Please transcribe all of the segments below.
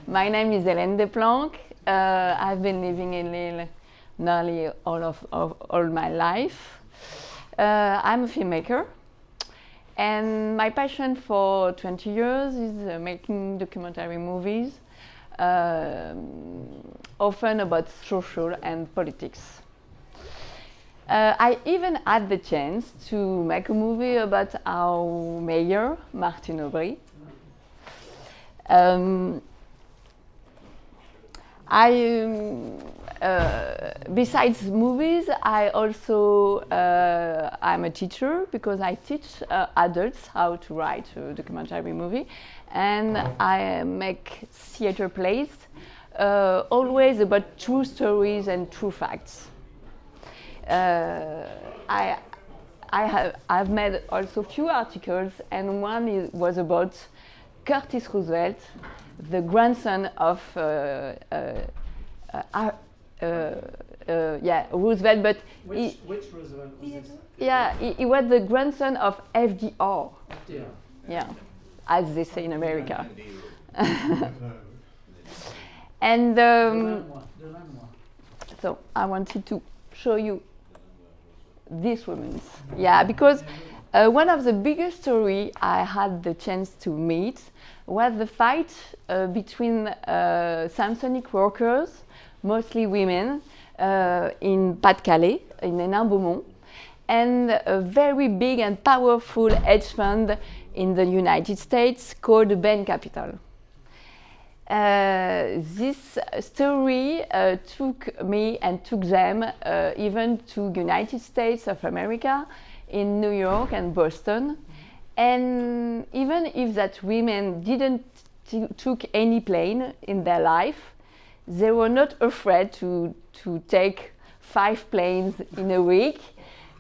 My name is Helene Desplanques. I've been living in Lille nearly all my life. I'm a filmmaker, and my passion for 20 years is making documentary movies, often about social and politics. I even had the chance to make a movie about our mayor, Martine Aubry. Besides movies, I also I'm a teacher because I teach adults how to write a documentary movie, and I make theater plays, always about true stories and true facts. I've made also few articles, and one was about Curtis Roosevelt, the grandson of Roosevelt, but which Roosevelt was this? He was the grandson of FDR. FDR. Yeah, as they say in America. And so I wanted to show you this woman. Yeah, because one of the biggest stories I had the chance to meet was the fight between Samsonic workers, mostly women, in Pas-de-Calais, in Hénin-Beaumont, and a very big and powerful hedge fund in the United States called Bain Capital. This story took me and took them even to United States of America, in New York and Boston. And even if that women didn't took any plane in their life, they were not afraid to take 5 planes in a week,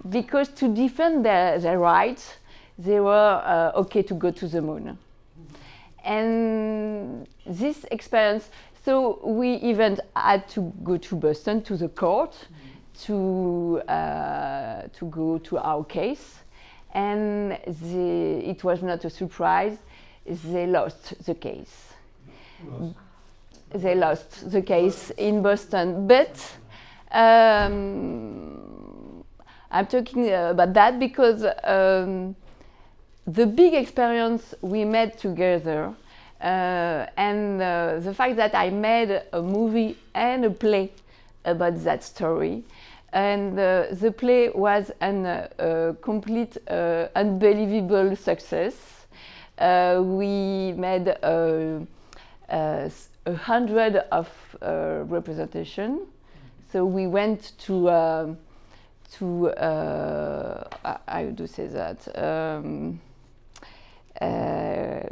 because to defend their rights, they were okay to go to the moon. And this experience, so we even had to go to Boston to the court to go to our case, and it was not a surprise. They lost the case. They lost the case in Boston, but I'm talking about that because the big experience we made together, and the fact that I made a movie and a play about that story, and the play was a complete, unbelievable success. We made 100 of representation. So we went to how do you say that?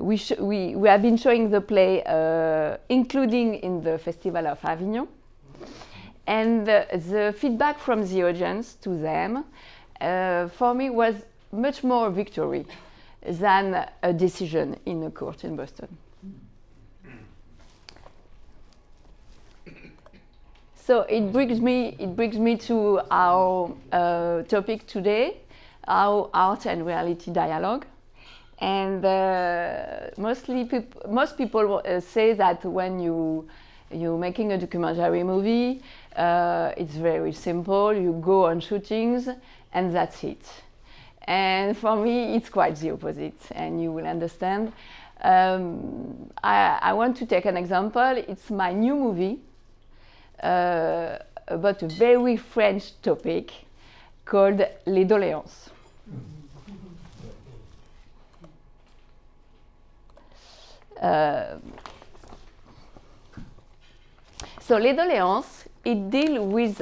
We have been showing the play, including in the Festival of Avignon. And the feedback from the audience to them, for me, was much more a victory than a decision in a court in Boston. So it brings me to our topic today, our art and reality dialogue. And most people say that when you're making a documentary movie, it's very simple. You go on shootings and that's it. And for me, it's quite the opposite, and you will understand. I want to take an example. It's my new movie about a very French topic called Les Doléances. So Les Doléances, it deals with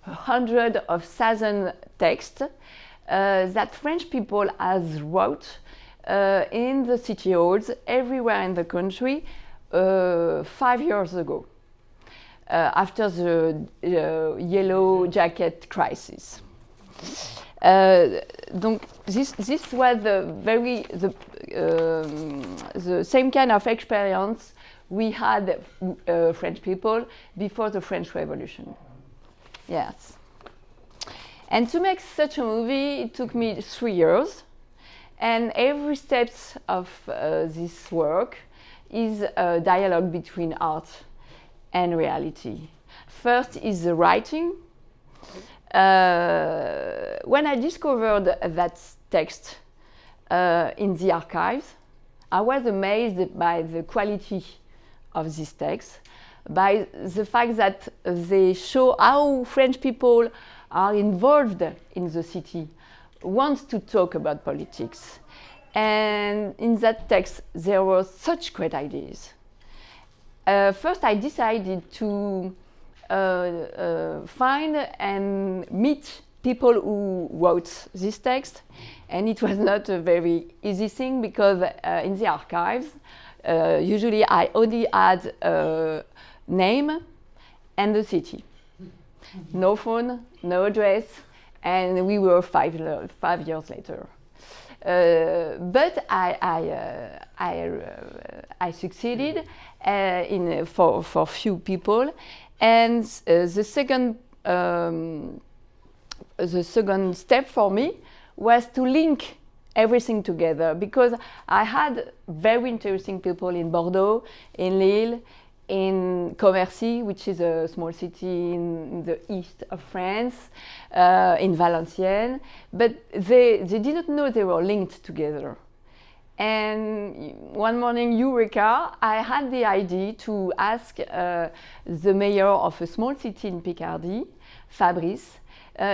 hundreds of thousand texts that French people has wrote in the city halls everywhere in the country 5 years ago, after the Yellow Jacket crisis. Donc this was the same kind of experience we had French people before the French Revolution. Yes. And to make such a movie, it took me 3 years. And every step of this work is a dialogue between art and reality. First is the writing. When I discovered that text in the archives, I was amazed by the quality of this text, by the fact that they show how French people are involved in the city, want to talk about politics. And in that text, there were such great ideas. First, I decided to find and meet people who wrote this text, and it was not a very easy thing because in the archives, usually I only had a name and the city. No phone, no address, and we were 5 years later. But I succeeded for few people, and the second step for me was to link everything together, because I had very interesting people in Bordeaux, in Lille, in Commercy, which is a small city in the east of France, in Valenciennes, but they didn't know they were linked together. And one morning, Eureka, I had the idea to ask the mayor of a small city in Picardy, Fabrice.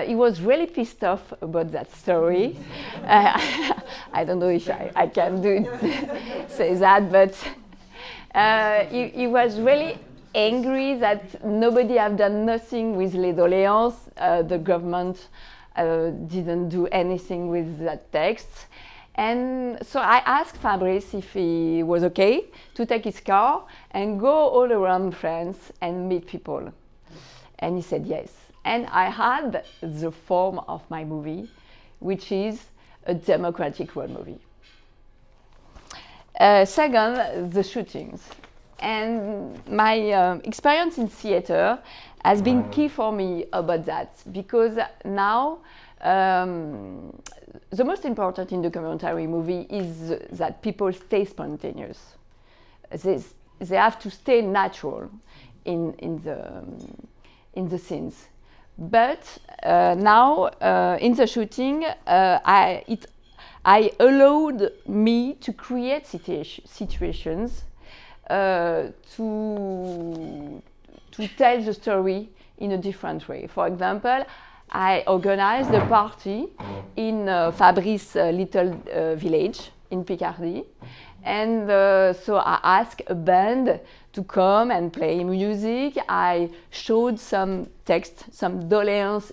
He was really pissed off about that story. I don't know if I can say that, but he was really angry that nobody had done nothing with les doléances. The government didn't do anything with that text. And so I asked Fabrice if he was okay to take his car and go all around France and meet people. And he said yes. And I had the form of my movie, which is a democratic road movie. Second, the shootings. And my experience in theater has been key for me about that, because now the most important in documentary movie is that people stay spontaneous. They have to stay natural in the scenes. But now in the shooting, I allowed me to create situations to tell the story in a different way. For example, I organized a party in Fabrice's little village in Picardy. And so I asked a band to come and play music. I showed some text, some doléances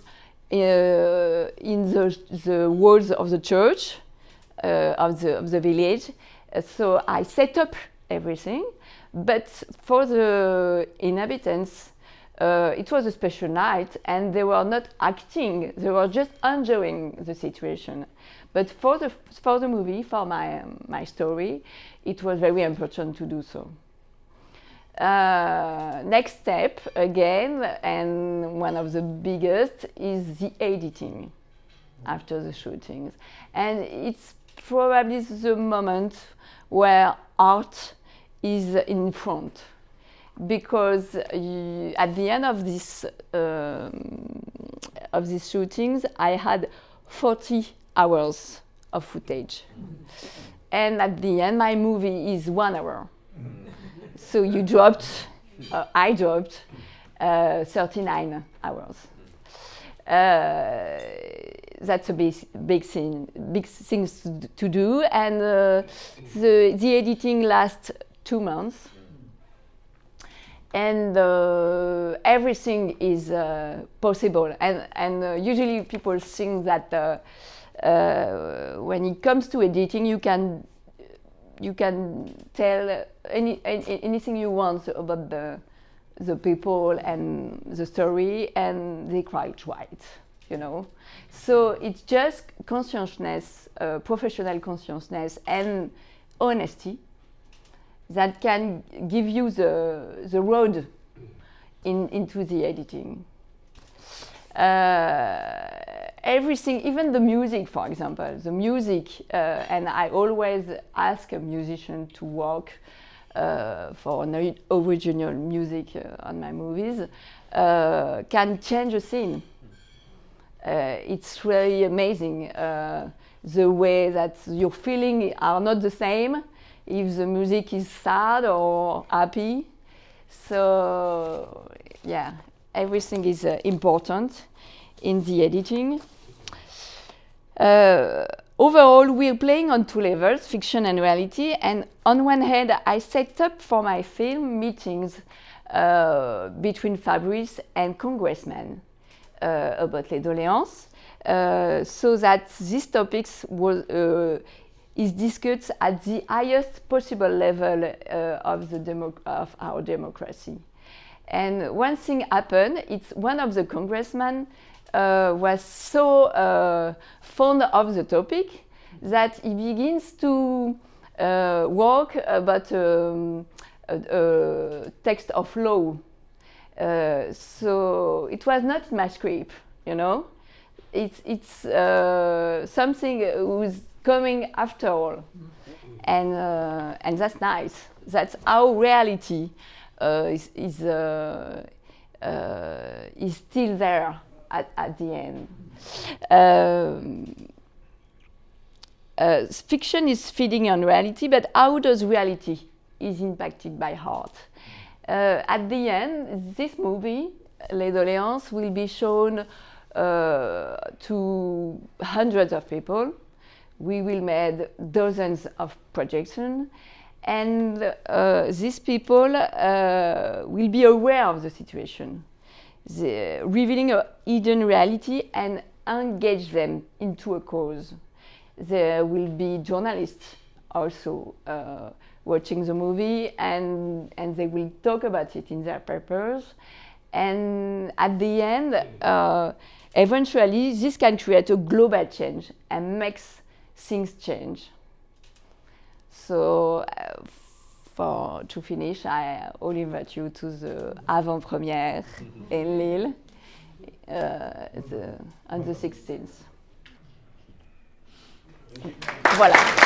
in the walls of the church, of the village. So I set up everything. But for the inhabitants, it was a special night, and they were not acting, they were just enjoying the situation. But for the movie, for my story, it was very important to do so. Next step, again, and one of the biggest, is the editing after the shootings. And it's probably the moment where art is in front. Because at the end of these shootings, I had 40 hours of footage. And at the end, my movie is 1 hour. So I dropped 39 hours. That's a big things to do. And the editing lasts 2 months. And everything is possible. And usually people think that when it comes to editing, you can tell anything you want about the people and the story, and they quite right, you know. So it's just consciousness, professional consciousness, and honesty that can give you the road into the editing. everything, even the music, for example, the music, and I always ask a musician to work for an original music on my movies, can change a scene. It's really amazing the way that your feelings are not the same if the music is sad or happy. So yeah, everything is important in the editing. Overall, we're playing on two levels, fiction and reality. And on one hand, I set up for my film meetings between Fabrice and congressmen about les doléances, so that these topics is discussed at the highest possible level of our democracy. And one thing happened, it's one of the congressmen was so fond of the topic that he begins to work about a text of law. So it was not in my script, you know. It's something who's coming after all, and that's nice. That's how reality is still there at the end. Fiction is feeding on reality, but how does reality is impacted by art? At the end, this movie, Les Doléances, will be shown to hundreds of people. We will make dozens of projections, and these people will be aware of the situation, revealing a hidden reality and engage them into a cause. There will be journalists also watching the movie, and they will talk about it in their papers. And at the end, eventually, this can create a global change and makes things change. So, to finish, I will invite you to the avant-première in Lille on the 16th. Voilà.